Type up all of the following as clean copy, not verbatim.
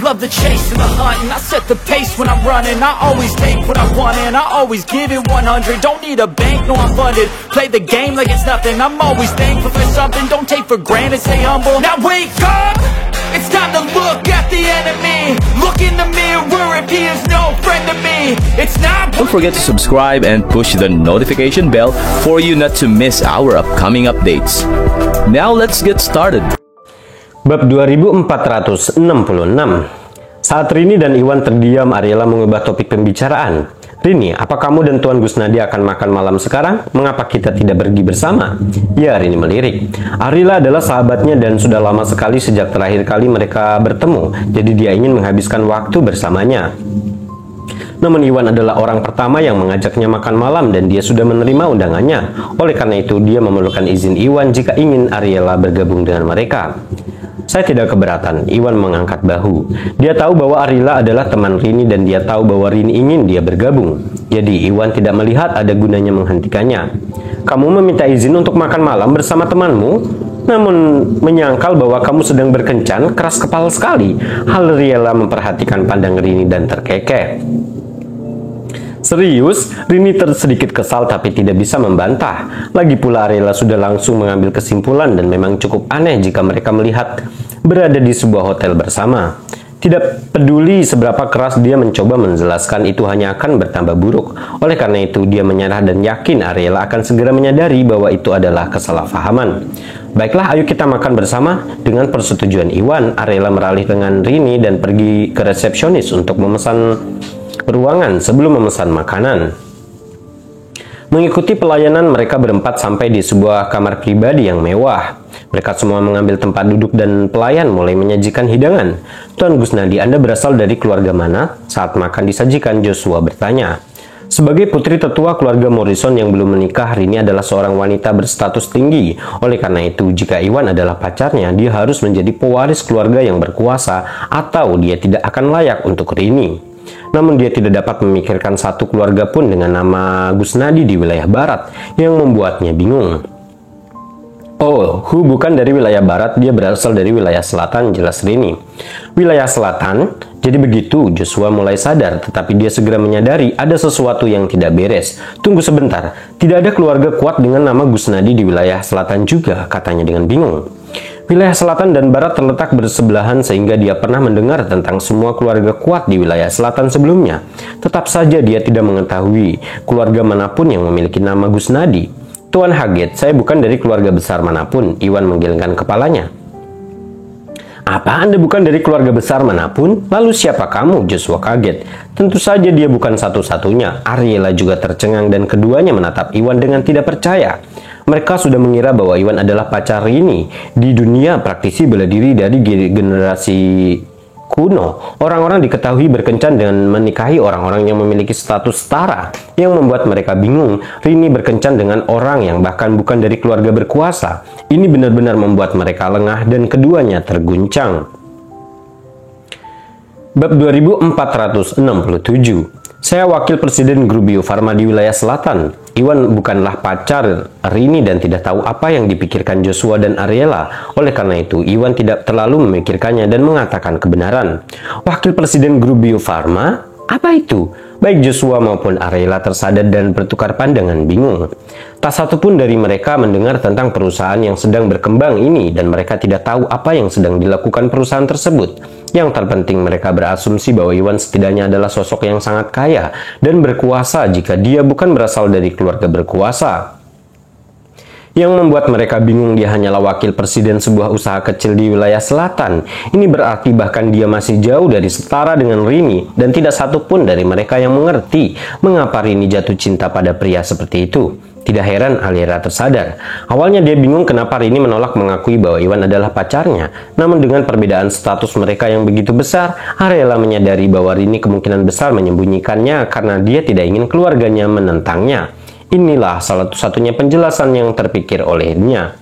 Love the chase and the hunt, and I set the pace when I'm running. I always take what I want and I always give it 100. Don't need a bank, no I'm funded. Play the game like it's nothing. I'm always thankful for something. Don't take for granted, stay humble. Now wake up! It's time to look at the enemy. Look in the mirror if he is no friend to me. It's not. Don't forget to subscribe and push the notification bell for you not to miss our upcoming updates. Now let's get started. Bab 2466. Saat Rini dan Iwan terdiam, Ariela mengubah topik pembicaraan. Rini, apa kamu dan Tuan Gusnadi akan makan malam sekarang? Mengapa kita tidak pergi bersama? Ya, Rini melirik. Ariela adalah sahabatnya dan sudah lama sekali sejak terakhir kali mereka bertemu. Jadi dia ingin menghabiskan waktu bersamanya. Namun Iwan adalah orang pertama yang mengajaknya makan malam dan dia sudah menerima undangannya. Oleh karena itu, dia memerlukan izin Iwan jika ingin Ariela bergabung dengan mereka. Saya tidak keberatan, Iwan mengangkat bahu. Dia tahu bahwa Ariela adalah teman Rini dan dia tahu bahwa Rini ingin dia bergabung. Jadi Iwan tidak melihat ada gunanya menghentikannya. Kamu meminta izin untuk makan malam bersama temanmu? Namun menyangkal bahwa kamu sedang berkencan, keras kepala sekali. Ariela memperhatikan pandang Rini dan terkekeh. Serius, Rini sedikit kesal tapi tidak bisa membantah. Lagi pula Ariela sudah langsung mengambil kesimpulan dan memang cukup aneh jika mereka melihat berada di sebuah hotel bersama. Tidak peduli seberapa keras dia mencoba menjelaskan, itu hanya akan bertambah buruk. Oleh karena itu, dia menyerah dan yakin Ariela akan segera menyadari bahwa itu adalah kesalahpahaman. Baiklah, ayo kita makan bersama. Dengan persetujuan Iwan, Ariela beralih dengan Rini dan pergi ke resepsionis untuk memesan ruangan sebelum memesan makanan. Mengikuti pelayanan, mereka berempat sampai di sebuah kamar pribadi yang mewah. Mereka semua mengambil tempat duduk dan pelayan mulai menyajikan hidangan. Tuan Gusnadi, Anda berasal dari keluarga mana? Saat makan disajikan, Joshua bertanya. Sebagai putri tetua keluarga Morrison yang belum menikah, Rini adalah seorang wanita berstatus tinggi. Oleh karena itu, jika Iwan adalah pacarnya, dia harus menjadi pewaris keluarga yang berkuasa atau dia tidak akan layak untuk Rini. Namun dia tidak dapat memikirkan satu keluarga pun dengan nama Gusnadi di wilayah barat yang membuatnya bingung. Oh, Hu bukan dari wilayah barat, dia berasal dari wilayah selatan, jelas Rini. Wilayah selatan? Jadi begitu, Joshua mulai sadar, tetapi dia segera menyadari ada sesuatu yang tidak beres. Tunggu sebentar, tidak ada keluarga kuat dengan nama Gusnadi di wilayah selatan juga, katanya dengan bingung. Wilayah selatan dan barat terletak bersebelahan sehingga dia pernah mendengar tentang semua keluarga kuat di wilayah selatan sebelumnya. Tetap saja dia tidak mengetahui keluarga manapun yang memiliki nama Gusnadi. Tuan Haget, saya bukan dari keluarga besar manapun, Iwan menggelengkan kepalanya. Apa, Anda bukan dari keluarga besar manapun? Lalu siapa kamu? Joshua kaget. Tentu saja dia bukan satu-satunya. Ariela juga tercengang dan keduanya menatap Iwan dengan tidak percaya. Mereka sudah mengira bahwa Iwan adalah pacar Rini. Di dunia praktisi bela diri dari generasi kuno, orang-orang diketahui berkencan dengan menikahi orang-orang yang memiliki status setara. Yang membuat mereka bingung, Rini berkencan dengan orang yang bahkan bukan dari keluarga berkuasa. Ini benar-benar membuat mereka lengah dan keduanya terguncang. Bab 2467. Saya wakil presiden grup Bio Farma di wilayah selatan. Iwan bukanlah pacar Rini dan tidak tahu apa yang dipikirkan Joshua dan Ariela. Oleh karena itu, Iwan tidak terlalu memikirkannya dan mengatakan kebenaran. Wakil presiden grup Bio Farma? Apa itu? Baik Joshua maupun Ariela tersadar dan bertukar pandangan bingung. Tak satu pun dari mereka mendengar tentang perusahaan yang sedang berkembang ini dan mereka tidak tahu apa yang sedang dilakukan perusahaan tersebut. Yang terpenting mereka berasumsi bahwa Iwan setidaknya adalah sosok yang sangat kaya dan berkuasa jika dia bukan berasal dari keluarga berkuasa. Yang membuat mereka bingung, dia hanyalah wakil presiden sebuah usaha kecil di wilayah selatan. Ini berarti bahkan dia masih jauh dari setara dengan Rini dan tidak satu pun dari mereka yang mengerti mengapa Rini jatuh cinta pada pria seperti itu. Tidak heran Ariela tersadar. Awalnya dia bingung kenapa Rini menolak mengakui bahwa Iwan adalah pacarnya. Namun dengan perbedaan status mereka yang begitu besar, Ariela menyadari bahwa Rini kemungkinan besar menyembunyikannya karena dia tidak ingin keluarganya menentangnya. Inilah salah satunya penjelasan yang terpikir olehnya.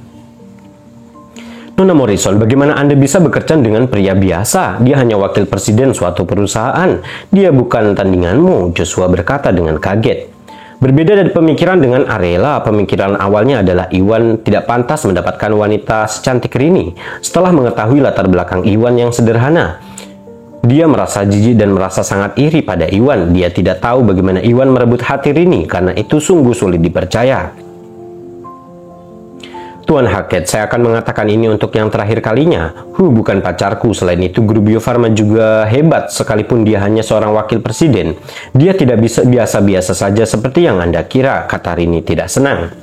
Nona Morrison, bagaimana Anda bisa bekerja dengan pria biasa? Dia hanya wakil presiden suatu perusahaan. Dia bukan tandinganmu, Joshua berkata dengan kaget. Berbeda dari pemikiran dengan Ariela, pemikiran awalnya adalah Iwan tidak pantas mendapatkan wanita secantik Rini. Setelah mengetahui latar belakang Iwan yang sederhana, dia merasa jijik dan merasa sangat iri pada Iwan. Dia tidak tahu bagaimana Iwan merebut hati Rini, karena itu sungguh sulit dipercaya. Tuan Hackett, saya akan mengatakan ini untuk yang terakhir kalinya. Bukan pacarku. Selain itu, guru Bio Farma juga hebat, sekalipun dia hanya seorang wakil presiden. Dia tidak bisa biasa-biasa saja seperti yang Anda kira, kata Rini tidak senang.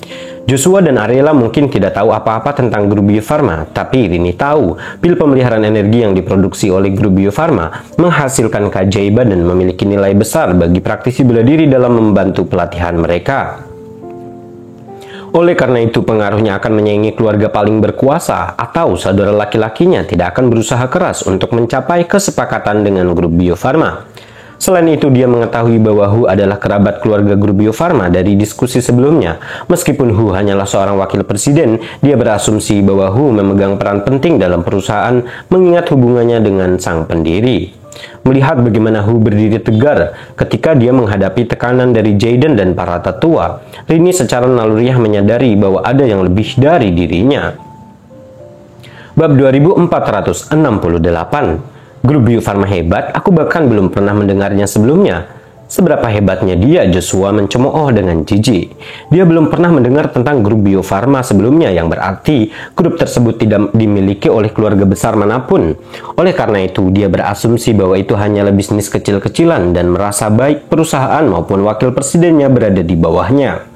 Joshua dan Ariela mungkin tidak tahu apa-apa tentang guru Bio Farma, tapi Rini tahu pil pemeliharaan energi yang diproduksi oleh guru Bio Farma menghasilkan keajaiban dan memiliki nilai besar bagi praktisi bela diri dalam membantu pelatihan mereka. Oleh karena itu, pengaruhnya akan menyaingi keluarga paling berkuasa atau saudara laki-lakinya tidak akan berusaha keras untuk mencapai kesepakatan dengan grup Bio Farma. Selain itu, dia mengetahui bahwa Hu adalah kerabat keluarga grup Bio Farma dari diskusi sebelumnya. Meskipun Hu hanyalah seorang wakil presiden, dia berasumsi bahwa Hu memegang peran penting dalam perusahaan mengingat hubungannya dengan sang pendiri. Melihat bagaimana Hu berdiri tegar ketika dia menghadapi tekanan dari Jaden dan para tetua, Rini secara naluriah menyadari bahwa ada yang lebih dari dirinya. Bab 2468. Grup Bio Farma hebat, aku bahkan belum pernah mendengarnya sebelumnya. Seberapa hebatnya dia, Joshua mencemooh dengan jijik. Dia belum pernah mendengar tentang grup Bio Farma sebelumnya, yang berarti grup tersebut tidak dimiliki oleh keluarga besar manapun. Oleh karena itu, dia berasumsi bahwa itu hanyalah bisnis kecil-kecilan dan merasa baik perusahaan maupun wakil presidennya berada di bawahnya.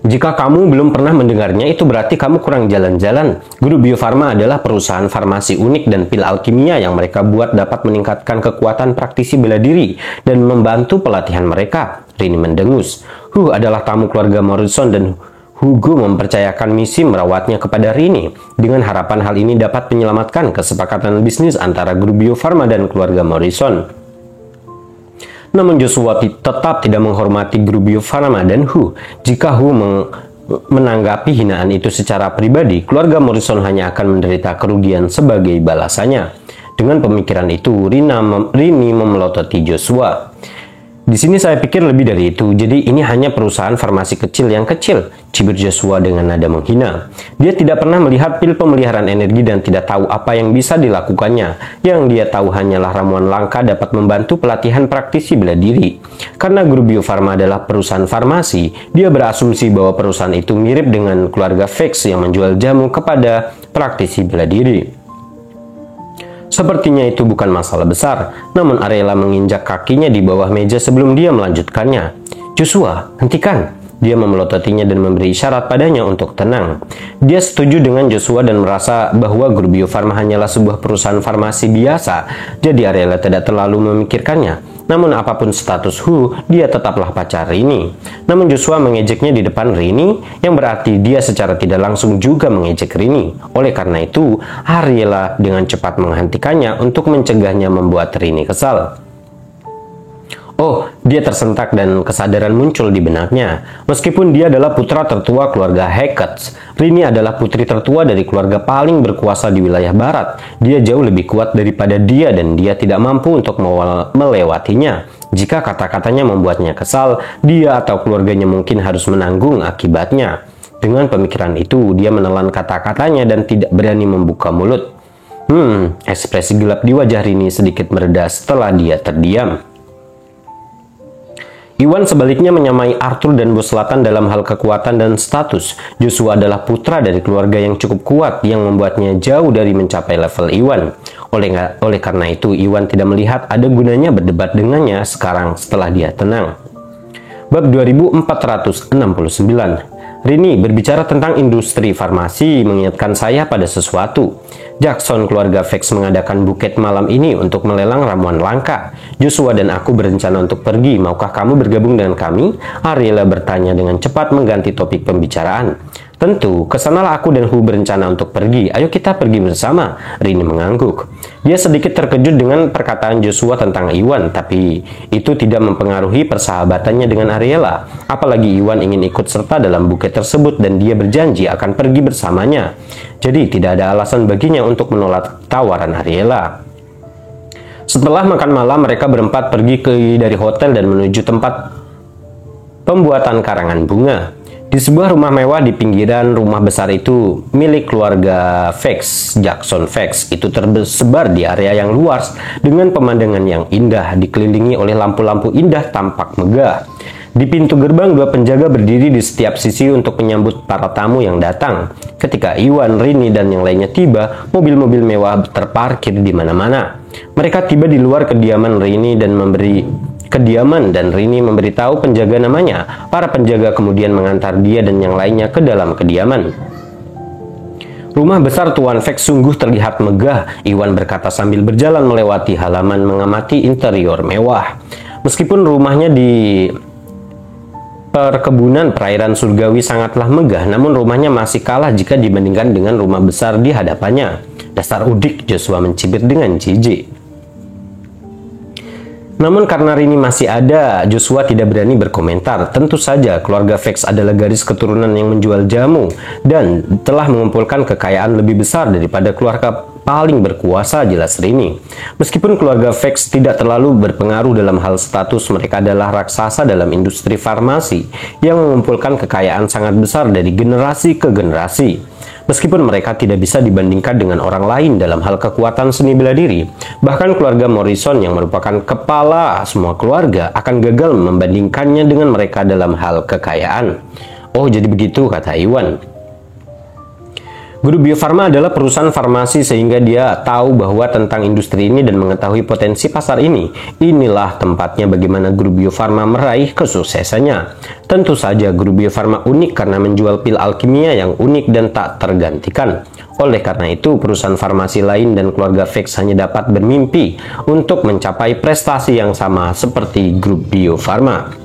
Jika kamu belum pernah mendengarnya, itu berarti kamu kurang jalan-jalan. Grup Bio Farma adalah perusahaan farmasi unik dan pil alkimia yang mereka buat dapat meningkatkan kekuatan praktisi bela diri dan membantu pelatihan mereka. Rini mendengus. Adalah tamu keluarga Morrison dan Hugo mempercayakan misi merawatnya kepada Rini dengan harapan hal ini dapat menyelamatkan kesepakatan bisnis antara grup Bio Farma dan keluarga Morrison. Namun Joshua tetap tidak menghormati grup Bio Farma dan Hu. Jika Hu menanggapi hinaan itu secara pribadi, keluarga Morrison hanya akan menderita kerugian sebagai balasannya. Dengan pemikiran itu, Rini memelototi Joshua. Di sini saya pikir lebih dari itu, jadi ini hanya perusahaan farmasi kecil yang kecil, cibir Joshua dengan nada menghina. Dia tidak pernah melihat pil pemeliharaan energi dan tidak tahu apa yang bisa dilakukannya. Yang dia tahu hanyalah ramuan langka dapat membantu pelatihan praktisi bela diri. Karena grup Bio Farma adalah perusahaan farmasi, dia berasumsi bahwa perusahaan itu mirip dengan keluarga Vex yang menjual jamu kepada praktisi bela diri. Sepertinya itu bukan masalah besar, namun Ariela menginjak kakinya di bawah meja sebelum dia melanjutkannya. Joshua, hentikan! Dia memelototinya dan memberi isyarat padanya untuk tenang. Dia setuju dengan Joshua dan merasa bahwa grup Bio Farma hanyalah sebuah perusahaan farmasi biasa, jadi Ariela tidak terlalu memikirkannya. Namun apapun status Hu, dia tetaplah pacar Rini. Namun Joshua mengejeknya di depan Rini, yang berarti dia secara tidak langsung juga mengejek Rini. Oleh karena itu, Ariela dengan cepat menghentikannya untuk mencegahnya membuat Rini kesal. Oh, dia tersentak dan kesadaran muncul di benaknya. Meskipun dia adalah putra tertua keluarga Hackett, Rini adalah putri tertua dari keluarga paling berkuasa di wilayah barat. Dia jauh lebih kuat daripada dia dan dia tidak mampu untuk melewatinya. Jika kata-katanya membuatnya kesal, dia atau keluarganya mungkin harus menanggung akibatnya. Dengan pemikiran itu, dia menelan kata-katanya dan tidak berani membuka mulut. Ekspresi gelap di wajah Rini sedikit mereda setelah dia terdiam. Iwan sebaliknya menyamai Arthur dan Bos Selatan dalam hal kekuatan dan status. Joshua adalah putra dari keluarga yang cukup kuat yang membuatnya jauh dari mencapai level Iwan. Oleh karena itu, Iwan tidak melihat ada gunanya berdebat dengannya sekarang setelah dia tenang. Bab 2469. Rini, berbicara tentang industri farmasi mengingatkan saya pada sesuatu. Jackson keluarga Vex mengadakan buket malam ini untuk melelang ramuan langka. Joshua dan aku berencana untuk pergi. Maukah kamu bergabung dengan kami? Ariela bertanya dengan cepat mengganti topik pembicaraan. Tentu, kesanalah aku dan Hu berencana untuk pergi. Ayo kita pergi bersama. Rini mengangguk. Dia sedikit terkejut dengan perkataan Joshua tentang Iwan, tapi itu tidak mempengaruhi persahabatannya dengan Ariela. Apalagi Iwan ingin ikut serta dalam buket tersebut dan dia berjanji akan pergi bersamanya. Jadi tidak ada alasan baginya untuk menolak tawaran Ariela. Setelah makan malam, mereka berempat pergi dari hotel dan menuju tempat pembuatan karangan bunga. Di sebuah rumah mewah di pinggiran rumah besar itu milik keluarga Fax, Jackson Fax, itu tersebar di area yang luas dengan pemandangan yang indah, dikelilingi oleh lampu-lampu indah tampak megah. Di pintu gerbang, dua penjaga berdiri di setiap sisi untuk menyambut para tamu yang datang. Ketika Iwan, Rini, dan yang lainnya tiba, mobil-mobil mewah terparkir di mana-mana. Mereka tiba di luar kediaman Rini dan Rini memberitahu penjaga namanya. Para penjaga kemudian mengantar dia dan yang lainnya ke dalam kediaman. Rumah besar Tuan Fax sungguh terlihat megah, Iwan berkata sambil berjalan melewati halaman mengamati interior mewah. Meskipun rumahnya di perkebunan perairan surgawi sangatlah megah, namun rumahnya masih kalah jika dibandingkan dengan rumah besar di hadapannya. Dasar udik, Joshua mencibir dengan jijik. Namun karena Rini masih ada, Joshua tidak berani berkomentar. Tentu saja keluarga Fax adalah garis keturunan yang menjual jamu dan telah mengumpulkan kekayaan lebih besar daripada keluarga paling berkuasa, jelas Rini. Meskipun keluarga Fax tidak terlalu berpengaruh dalam hal status, mereka adalah raksasa dalam industri farmasi yang mengumpulkan kekayaan sangat besar dari generasi ke generasi. Meskipun mereka tidak bisa dibandingkan dengan orang lain dalam hal kekuatan seni bela diri, bahkan keluarga Morrison yang merupakan kepala semua keluarga akan gagal membandingkannya dengan mereka dalam hal kekayaan. Oh, jadi begitu, kata Iwan. Grup Bio Farma adalah perusahaan farmasi sehingga dia tahu bahwa tentang industri ini dan mengetahui potensi pasar ini. Inilah tempatnya bagaimana Grup Bio Farma meraih kesuksesannya. Tentu saja Grup Bio Farma unik karena menjual pil alkimia yang unik dan tak tergantikan. Oleh karena itu, perusahaan farmasi lain dan keluarga Fax hanya dapat bermimpi untuk mencapai prestasi yang sama seperti Grup Bio Farma.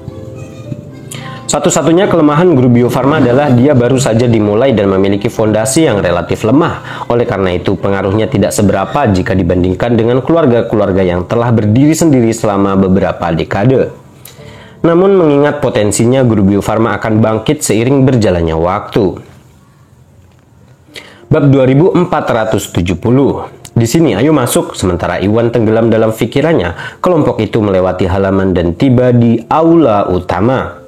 Satu-satunya kelemahan Grup Bio Farma adalah dia baru saja dimulai dan memiliki fondasi yang relatif lemah. Oleh karena itu, pengaruhnya tidak seberapa jika dibandingkan dengan keluarga-keluarga yang telah berdiri sendiri selama beberapa dekade. Namun mengingat potensinya, Grup Bio Farma akan bangkit seiring berjalannya waktu. Bab 2470. Di sini ayo masuk. Sementara Iwan tenggelam dalam pikirannya, kelompok itu melewati halaman dan tiba di aula utama.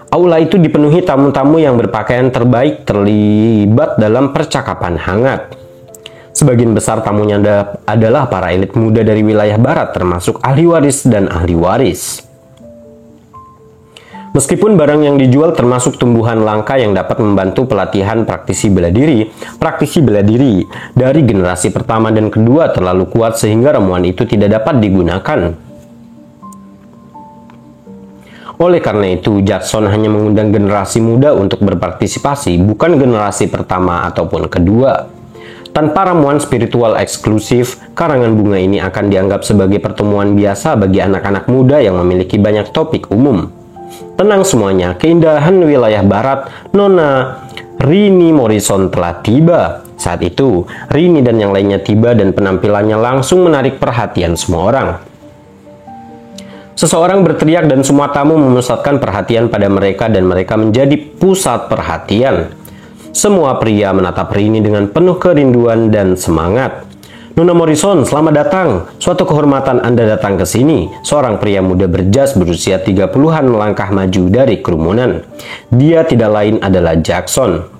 Aula itu dipenuhi tamu-tamu yang berpakaian terbaik terlibat dalam percakapan hangat. Sebagian besar tamunya adalah para elit muda dari wilayah barat, termasuk ahli waris dan ahli waris. Meskipun barang yang dijual termasuk tumbuhan langka yang dapat membantu pelatihan praktisi bela diri dari generasi pertama dan kedua terlalu kuat sehingga ramuan itu tidak dapat digunakan. Oleh karena itu, Jackson hanya mengundang generasi muda untuk berpartisipasi, bukan generasi pertama ataupun kedua. Tanpa ramuan spiritual eksklusif, karangan bunga ini akan dianggap sebagai pertemuan biasa bagi anak-anak muda yang memiliki banyak topik umum. Tenang semuanya, keindahan wilayah barat, Nona Rini Morrison telah tiba. Saat itu, Rini dan yang lainnya tiba dan penampilannya langsung menarik perhatian semua orang. Seseorang berteriak dan semua tamu memusatkan perhatian pada mereka dan mereka menjadi pusat perhatian. Semua pria menatap Rini dengan penuh kerinduan dan semangat. Nona Morrison, selamat datang. Suatu kehormatan Anda datang ke sini. Seorang pria muda berjas berusia 30-an melangkah maju dari kerumunan. Dia tidak lain adalah Jackson.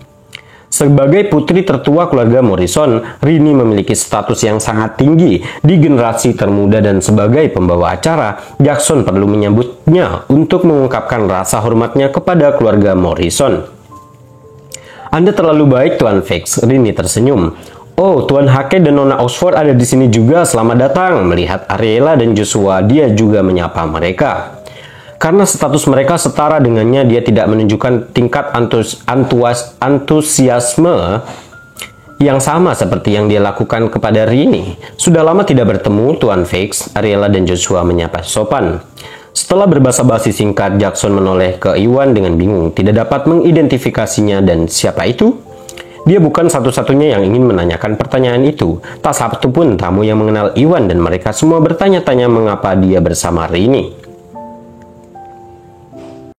Sebagai putri tertua keluarga Morrison, Rini memiliki status yang sangat tinggi di generasi termuda dan sebagai pembawa acara, Jackson perlu menyambutnya untuk mengungkapkan rasa hormatnya kepada keluarga Morrison. Anda terlalu baik, Tuan Fax, Rini tersenyum. Oh, Tuan Hake dan Nona Oxford ada di sini juga, selamat datang. Melihat Ariella dan Joshua, dia juga menyapa mereka. Karena status mereka setara dengannya, dia tidak menunjukkan tingkat antusiasme yang sama seperti yang dia lakukan kepada Rini. Sudah lama tidak bertemu, Tuan Fax, Ariella dan Joshua menyapa sopan. Setelah berbasa-basi singkat, Jackson menoleh ke Iwan dengan bingung, tidak dapat mengidentifikasinya dan siapa itu? Dia bukan satu-satunya yang ingin menanyakan pertanyaan itu. Tak satu pun tamu yang mengenal Iwan dan mereka semua bertanya-tanya mengapa dia bersama Rini.